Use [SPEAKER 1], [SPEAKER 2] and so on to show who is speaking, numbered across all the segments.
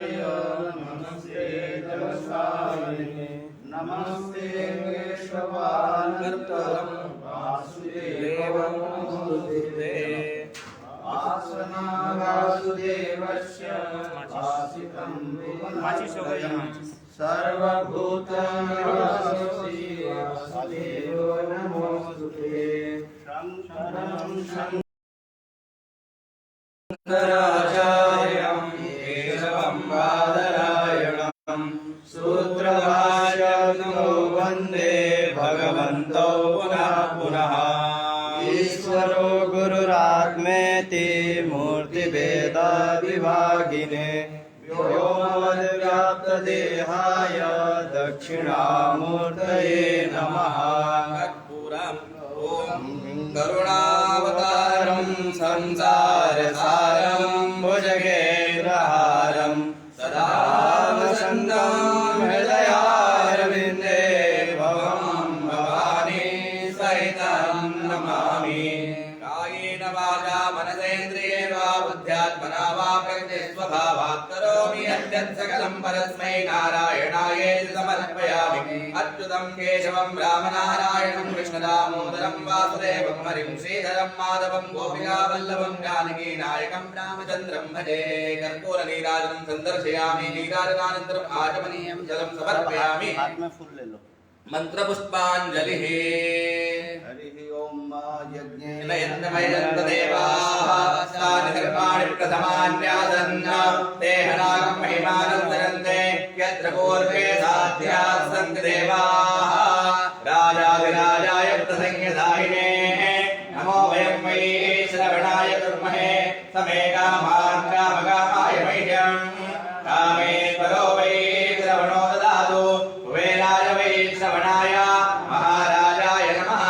[SPEAKER 1] नमस्ते जलसायिने नमस्ते केशवानंतरं वासुदेवं नमोस्तुते वासना वासुदेवस्य वासितं भुवनत्रयं सर्वभूतनिवासी वासुदेव नमोस्तुते शंकरं शंकराचार्यं केशवं बादरायणं सूत्रभाष्यकृतौ वन्दे भगवन्तौ पुनः पुनः। ईश्वरो गुरुरात्मेति मूर्तिभेदविभागिने व्योमवद्व्याप्तदेहाय दक्षिणामूर्तये नमः। करुणावतारं संसारसारं भुजगेन्द्रहारं सदा वसन्तं हृदयारविन्दे भवं भवानी सहितं नमामि। कायेन वाचा मनसेन्द्रियेर्वा बुद्ध्यात्मना वा प्रकृते स्वभावात् करोमि यद्यत् सकलं परस्मै नारायणायेति समर्पयामि। अच्युतं केशवं रामनारायणं कृष्णदामोदरं वासुदेवं हरिं श्रीधरं माधवं गोपिकावल्लभं जानकीनायकं रामचन्द्रं भजे। कर्पूरनीराजनं सन्दर्शयामि नीराजनानन्तरम् आचमनीयं जलं समर्पयामि। मंत्रपुष्पाञ्जलिः। हरिः ओम यज्ञेन यज्ञमयन्त देवाः तानि धर्माणि प्रथमान्यासन्न देहनागं महिमानन्तरन्ते यत्र पूर्वे साध्याः सन्ति देवाः राजाधिराजाय प्रसंज्ञदायिने नमो वयं वै श्रवणाय कुर्महे समे कामान् कामकामाय मह्यं कामेश्वरो वै श्रवणो ददातु वेदाय वै श्रवणाय महाराजाय नमः।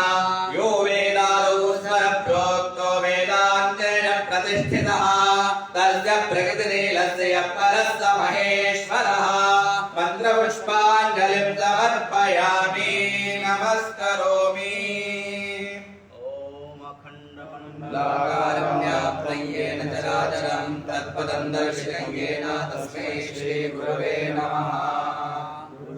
[SPEAKER 1] यो वेदादौ स्वप्रोक्तो वेदान्तेन प्रतिष्ठितः तस्य प्रकृतिनीलस्य परस्य महेश्वरः। मंत्रपुष्पाञ्जलिं समर्पयामि नमस्करोमि। ओम अखण्डमण्डलाकारं व्याप्तं येन चराचरं तत्पदं दर्शितं येन तस्मै श्रीगुरवे नमः।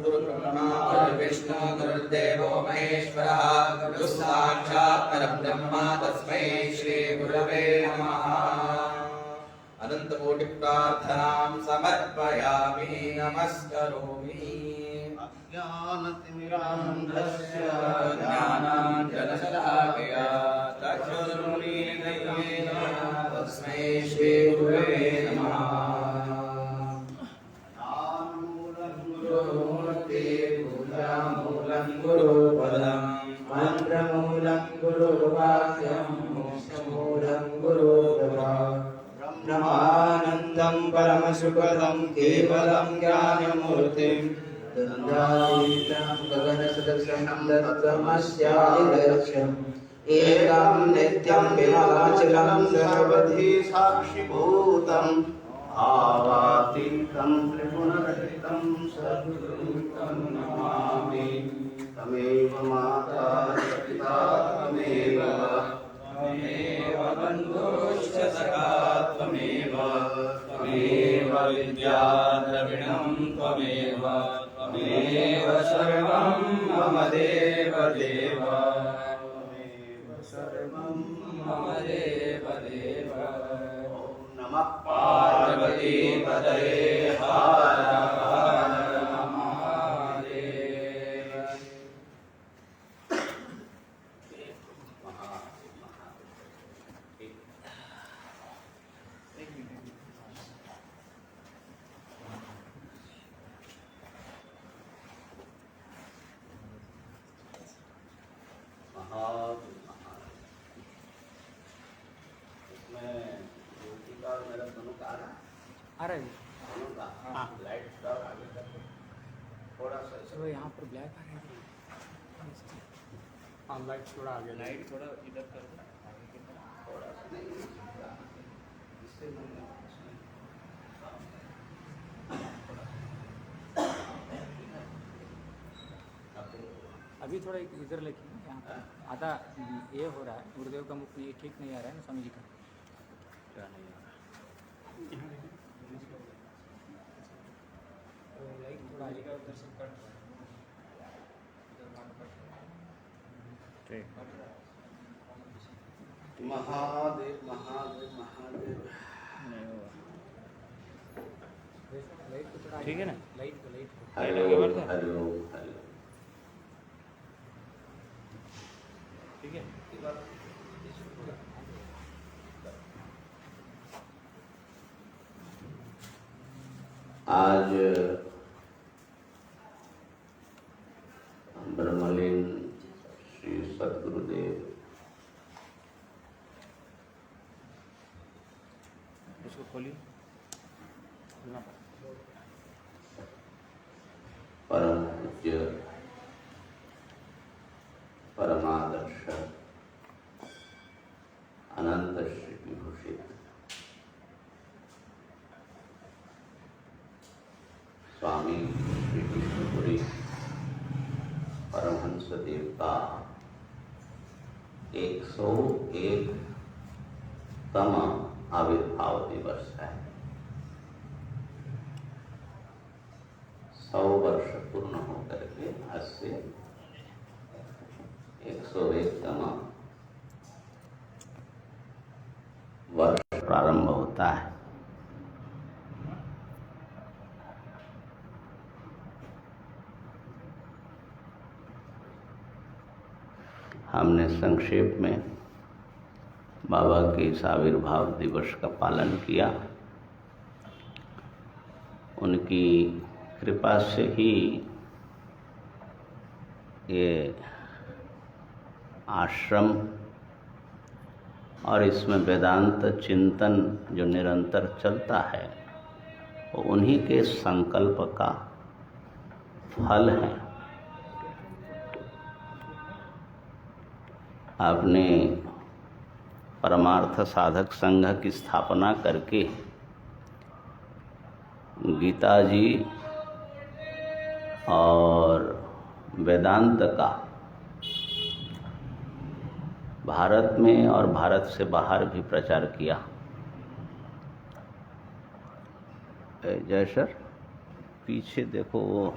[SPEAKER 1] गुरुर्ब्रह्मा गुरुर्विष्णु गुरुर्देवो महेश्वरः गुरुः साक्षात् परब्रह्म तस्मै श्रीगुरवे नमः। अनंतकोटि प्रार्थनां समर्पयामि नमस्करोमि। अज्ञानतिमिरान्धस्य ज्ञानाञ्जनशलाकया चक्षुरुन्मीलितं तस्मै श्रीगुरवे नमः। नामूलं गुरुमूर्ति पूजामूलं गुरुपदं मन्त्रमूलं गुरुवाक्यं मोक्षमूलं गुरुकृपा ब्रह्मानन्दं परमसुखदं केवलं ज्ञानमूर्तिं द्वन्द्वातीतं गगनसदृशं तत्त्वमस्यादिलक्ष्यम् एकं नित्यं विमलाचलं सर्वधी साक्षिभूतम् भावातीतं त्रिगुणरहितं सद्गुरुं तं नमामि। तमेव माता पिता तमेव बन्धुश्च सखा त्वमेव त्वमेव विद्या द्रविणं त्वमेव त्वमेव सर्वं मम देव देव त्वमेव सर्वं मम देव देव। नमः पार्वती पतये हर हर महादेव।
[SPEAKER 2] आ रहा है
[SPEAKER 1] हाँ लाइट आगे थोड़ा सा
[SPEAKER 2] तो यहाँ पर ब्लैक आ रहा है।
[SPEAKER 1] हाँ लाइट थोड़ा आगे लाइट थोड़ा इधर कर दो थोड़ा सा नहीं इससे
[SPEAKER 2] अभी थोड़ा इधर लेके यहाँ पर आधा ये हो रहा है। गुरुदेव का मुख ये ठीक नहीं आ रहा है ना स्वामी जी का।
[SPEAKER 1] क्या नहीं आ रहा ठीक।
[SPEAKER 3] महादेव महादेव महादेव।
[SPEAKER 1] नहीं होगा।
[SPEAKER 2] लाइट को थोड़ा
[SPEAKER 1] ठीक है ना?
[SPEAKER 2] लाइट को
[SPEAKER 3] हरिओम हरिओम हरिओम।
[SPEAKER 1] ठीक है।
[SPEAKER 3] आज ब्रह्मलीन श्री सद्गुरुदेव
[SPEAKER 1] उसको खोलिए। खोलना पड़ा।
[SPEAKER 3] परम पूज्य परमादर्श अनंत श्री विभूषित स्वामी श्री विष्णुपुरी परमहंस देव का 101तम आविर्भाव दिवस है। 100 वर्ष पूर्ण होकर के आज से 101तम वर्ष प्रारंभ होता है। हमने संक्षेप में बाबा के इस आविर्भाव दिवस का पालन किया। उनकी कृपा से ही ये आश्रम और इसमें वेदांत चिंतन जो निरंतर चलता है वो उन्हीं के संकल्प का फल है। आपने परमार्थ साधक संघ की स्थापना करके गीता जी और वेदांत का भारत में और भारत से बाहर भी प्रचार किया। जय सर, पीछे देखो वो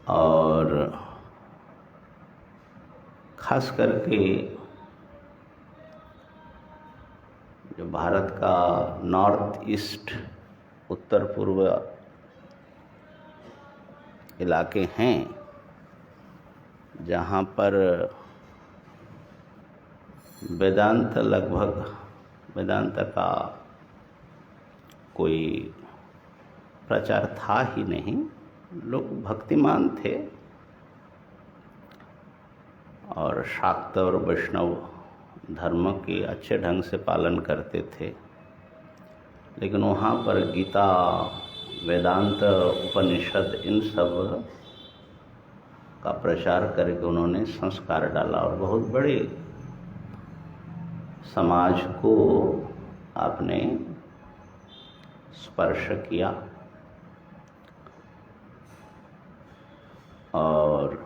[SPEAKER 3] और खास करके जो भारत का नॉर्थ ईस्ट उत्तर पूर्व इलाके हैं जहाँ पर वेदांत का कोई प्रचार था ही नहीं। लोग भक्तिमान थे और शाक्त और वैष्णव धर्म के अच्छे ढंग से पालन करते थे, लेकिन वहाँ पर गीता वेदांत उपनिषद इन सब का प्रचार करके उन्होंने संस्कार डाला और बहुत बड़े समाज को आपने स्पर्श किया। और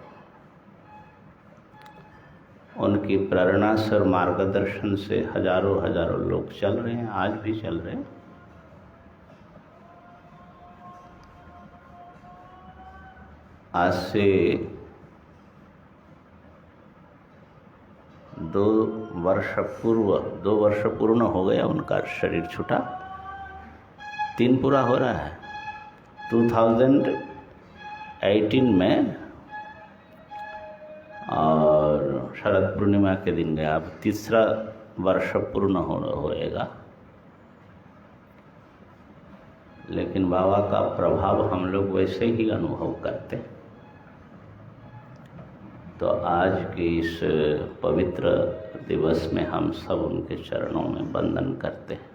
[SPEAKER 3] उनकी प्रेरणा से और मार्गदर्शन से हजारों हजारों लोग चल रहे हैं, आज भी चल रहे हैं। आज से 2 वर्ष पूर्ण हो गया उनका शरीर छूटा। 3 पूरा हो रहा है। 2018 में और शरद पूर्णिमा के दिन गया। अब 3रा वर्ष पूर्ण होएगा। लेकिन बाबा का प्रभाव हम लोग वैसे ही अनुभव करते हैं। तो आज के इस पवित्र दिवस में हम सब उनके चरणों में वंदन करते हैं।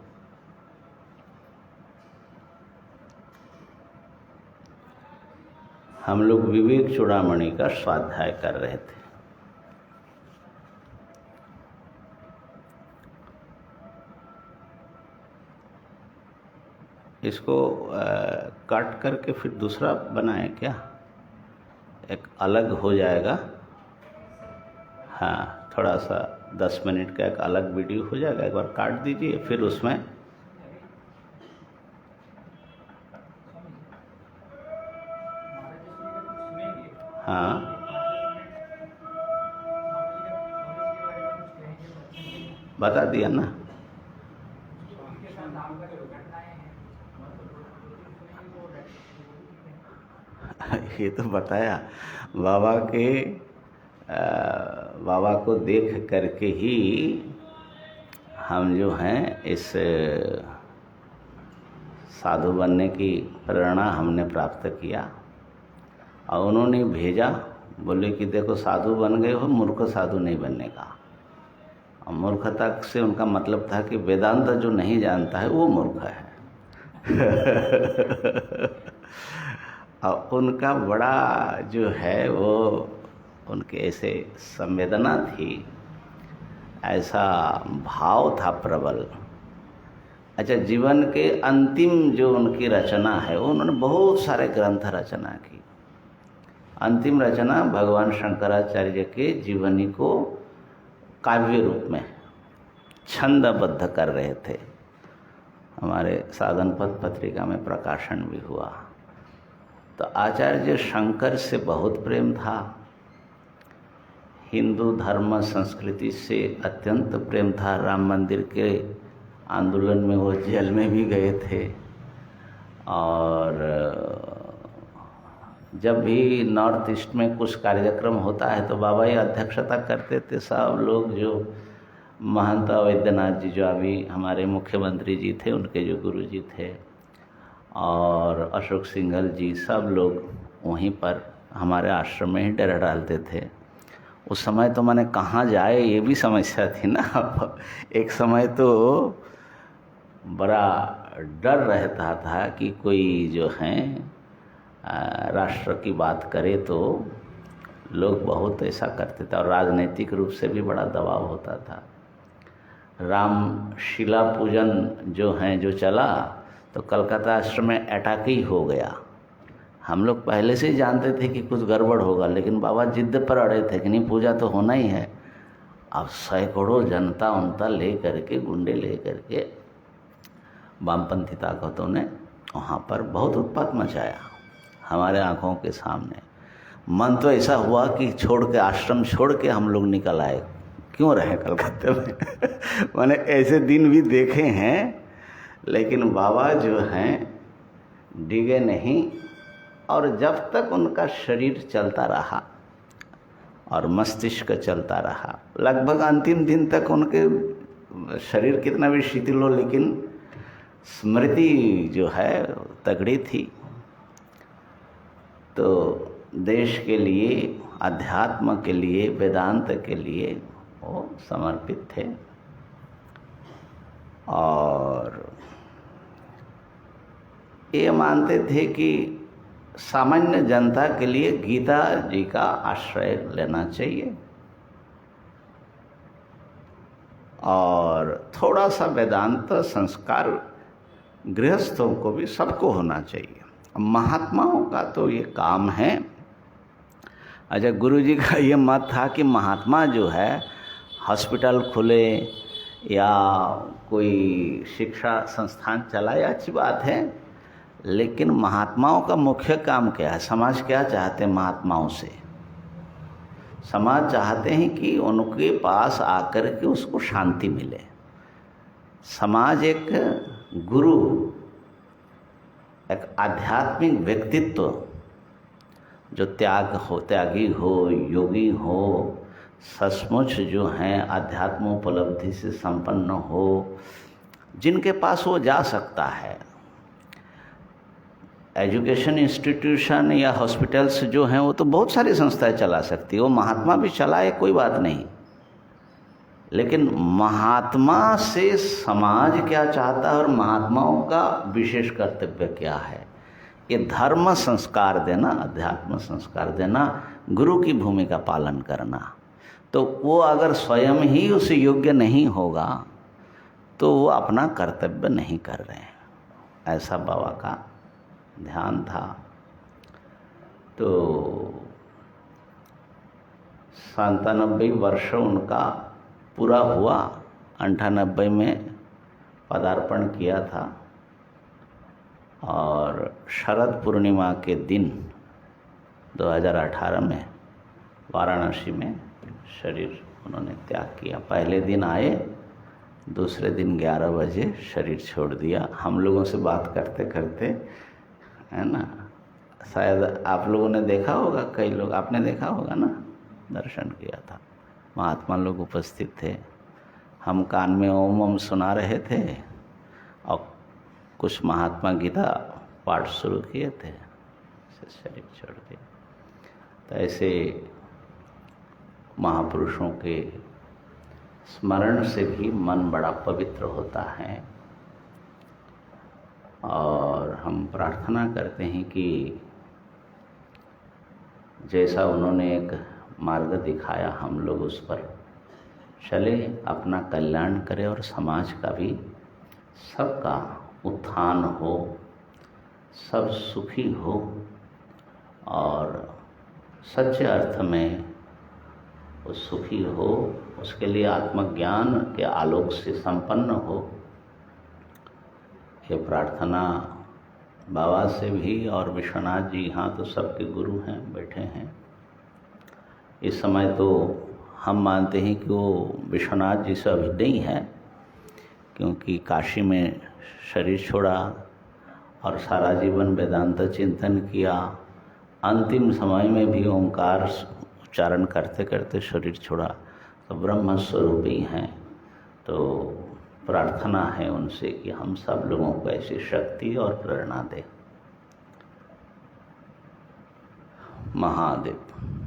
[SPEAKER 3] हम लोग विवेक चूड़ामणि का स्वाध्याय कर रहे थे। इसको काट करके फिर दूसरा बनाए क्या? एक अलग हो जाएगा। हाँ, थोड़ा सा 10 मिनट का एक अलग वीडियो हो जाएगा। एक बार काट दीजिए, फिर उसमें हाँ बता दिया ना। ये तो बताया बाबा को देख करके ही हम जो हैं इस साधु बनने की प्रेरणा हमने प्राप्त किया। और उन्होंने भेजा, बोले कि देखो साधु बन गए हो, मूर्ख साधु नहीं बनने का। और मूर्खता से उनका मतलब था कि वेदांत जो नहीं जानता है वो मूर्ख है। और उनका बड़ा जो है वो उनके ऐसे संवेदना थी, ऐसा भाव था प्रबल। अच्छा, जीवन के अंतिम जो उनकी रचना है, उन्होंने बहुत सारे ग्रंथ रचना की। अंतिम रचना भगवान शंकराचार्य के जीवनी को काव्य रूप में छंदबद्ध कर रहे थे। हमारे साधन पथ पत्रिका में प्रकाशन भी हुआ। तो आचार्य शंकर से बहुत प्रेम था, हिंदू धर्म संस्कृति से अत्यंत प्रेम था। राम मंदिर के आंदोलन में वो जेल में भी गए थे। और जब भी नॉर्थ ईस्ट में कुछ कार्यक्रम होता है तो बाबा ये अध्यक्षता करते थे। सब लोग, जो महंत वैद्यनाथ जी जो अभी हमारे मुख्यमंत्री जी थे, उनके जो गुरु जी थे, और अशोक सिंघल जी, सब लोग वहीं पर हमारे आश्रम में ही डेरा डालते थे। उस समय तो मैंने कहाँ जाए ये भी समस्या थी ना। एक समय तो बड़ा डर रहता था कि कोई जो है राष्ट्र की बात करे तो लोग बहुत ऐसा करते थे। और राजनीतिक रूप से भी बड़ा दबाव होता था। राम शिला पूजन जो चला तो कलकत्ता आश्रम में अटैक ही हो गया। हम लोग पहले से ही जानते थे कि कुछ गड़बड़ होगा, लेकिन बाबा जिद पर अड़े थे कि नहीं, पूजा तो होना ही है। अब सैकड़ों जनता उनता ले करके, गुंडे ले करके वामपंथी ताकतों ने वहाँ पर बहुत उत्पात मचाया हमारे आँखों के सामने। मन तो ऐसा हुआ कि छोड़ के, आश्रम छोड़ के हम लोग निकल आए, क्यों रहे कलकत्ते में। मैंने ऐसे दिन भी देखे हैं, लेकिन बाबा जो हैं डिगे नहीं। और जब तक उनका शरीर चलता रहा और मस्तिष्क चलता रहा, लगभग अंतिम दिन तक उनके शरीर कितना भी शिथिल हो, लेकिन स्मृति जो है तगड़ी थी। तो देश के लिए, अध्यात्म के लिए, वेदांत के लिए वो समर्पित थे। और ये मानते थे कि सामान्य जनता के लिए गीता जी का आश्रय लेना चाहिए और थोड़ा सा वेदांत संस्कार गृहस्थों को भी, सबको होना चाहिए। महात्माओं का तो ये काम है। अच्छा, गुरु जी का ये मत था कि महात्मा जो है हॉस्पिटल खुले या कोई शिक्षा संस्थान चलाए, अच्छी बात है, लेकिन महात्माओं का मुख्य काम क्या है? समाज क्या चाहते हैं महात्माओं से? समाज चाहते हैं कि उनके पास आकर के उसको शांति मिले। समाज एक गुरु, एक आध्यात्मिक व्यक्तित्व जो त्यागी हो, योगी हो, सचमुच जो हैं आध्यात्म उपलब्धि से संपन्न हो, जिनके पास वो जा सकता है। एजुकेशन इंस्टीट्यूशन या हॉस्पिटल्स जो हैं वो तो बहुत सारी संस्थाएं चला सकती है, वो महात्मा भी चलाए, कोई बात नहीं। लेकिन महात्मा से समाज क्या चाहता है और महात्माओं का विशेष कर्तव्य क्या है, ये धर्म संस्कार देना, अध्यात्म संस्कार देना, गुरु की भूमिका पालन करना। तो वो अगर स्वयं ही उस योग्य नहीं होगा तो वो अपना कर्तव्य नहीं कर रहे हैं, ऐसा बाबा का ध्यान था। तो 97 वर्ष उनका पूरा हुआ, 98 में पदार्पण किया था। और शरद पूर्णिमा के दिन 2018 में वाराणसी में शरीर उन्होंने त्याग किया। पहले दिन आए, दूसरे दिन 11 बजे शरीर छोड़ दिया। हम लोगों से बात करते करते, है ना, शायद आप लोगों ने देखा होगा, कई लोग आपने देखा होगा ना, दर्शन किया था, महात्मा लोग उपस्थित थे। हम कान में ओम ओम सुना रहे थे और कुछ महात्मा गीता पाठ शुरू किए थे, शरीर छोड़ दिया। तो ऐसे महापुरुषों के स्मरण से भी मन बड़ा पवित्र होता है। और हम प्रार्थना करते हैं कि जैसा उन्होंने एक मार्ग दिखाया, हम लोग उस पर चले, अपना कल्याण करें और समाज का भी, सबका उत्थान हो, सब सुखी हो और सच्चे अर्थ में वो सुखी हो, उसके लिए आत्मज्ञान के आलोक से संपन्न हो। ये प्रार्थना बाबा से भी, और विश्वनाथ जी यहाँ तो सबके गुरु हैं, बैठे हैं। इस समय तो हम मानते हैं कि वो विश्वनाथ जी से अभी नहीं है, क्योंकि काशी में शरीर छोड़ा और सारा जीवन वेदांत चिंतन किया। अंतिम समय में भी ओंकार उच्चारण करते करते शरीर छोड़ा, तो ब्रह्म स्वरूप ही हैं। तो प्रार्थना है उनसे कि हम सब लोगों को ऐसी शक्ति और प्रेरणा दें। महादेव।